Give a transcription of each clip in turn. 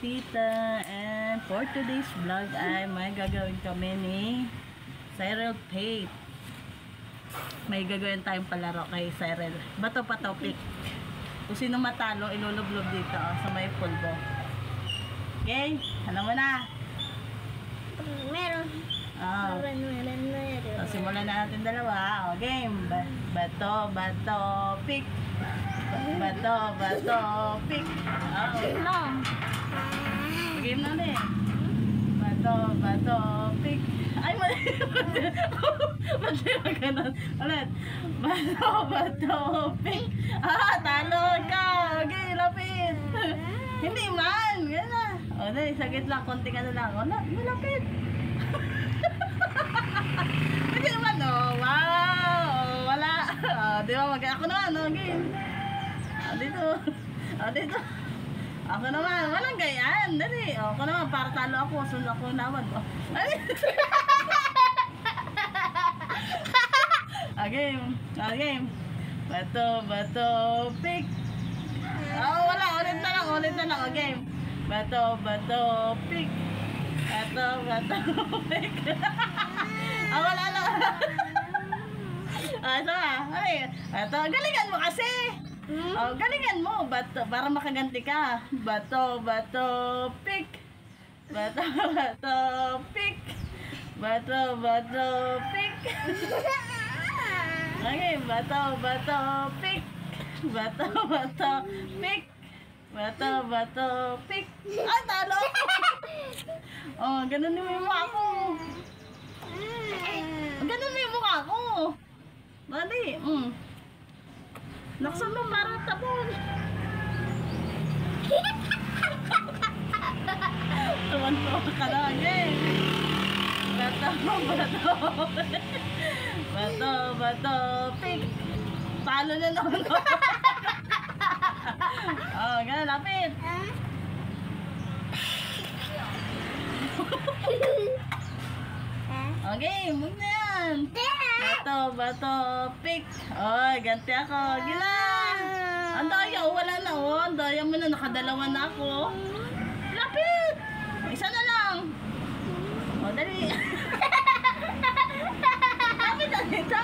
Tita, and for today's vlog ay may gagawin kami ni Cyril Pate. May gagawin tayong palaro kay Cyril. Bato pa topic. Kung sino matalo, ilulublob dito sa may pulbo. Okay? Alam mo na? Meron. Oh. Meron. So, simulan na natin dalawa. O, game. Bato, pick. Bato, pick. Long. Game na ulit. Bato, pick. Ay, mali. Mali na ganun. Ulit. Bato, pick. Talo ka. Okay, lapit. Hindi man. Ganun. O, dali, sagit lang. Konting ano lang. O, malapit. Hindi naman, wow. Wala. Di ba, ako naman, game. Dito. Ako naman, walang gayaan. Dali. Ako naman, para talo ako. Sunod ako naman. Ay. Game. Bato, pick. Wala. Ulit na lang. Game. Bato, pick. Bato, pick. Wala na. Ito galingan mo kasi. Galingan mo. Bato, para makaganti ka. Bato, pick. Bato, pick. Bato, pick. Okay, bato, pick. Bato, pick. Bato, pick. Talo. Ganun yung mukha ko. Ganun yung mukha ko. Dali. Naksan mo parang tabon. Tuwan-tuwa ka na. Okay. Bato, pick. Talo na naman. Ganun, lapit. Okay, move na yan. Bato, pick. Ganti ako. Gila. Ang daya, wala na. Ang daya mo na, nakadalawa na ako. Lapit. Isa na lang. Dali. Lapit na dito.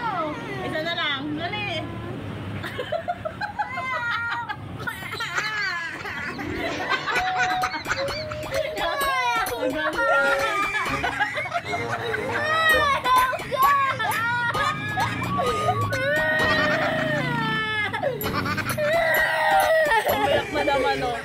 Isa na lang. Dali. Umiyak na naman, oh.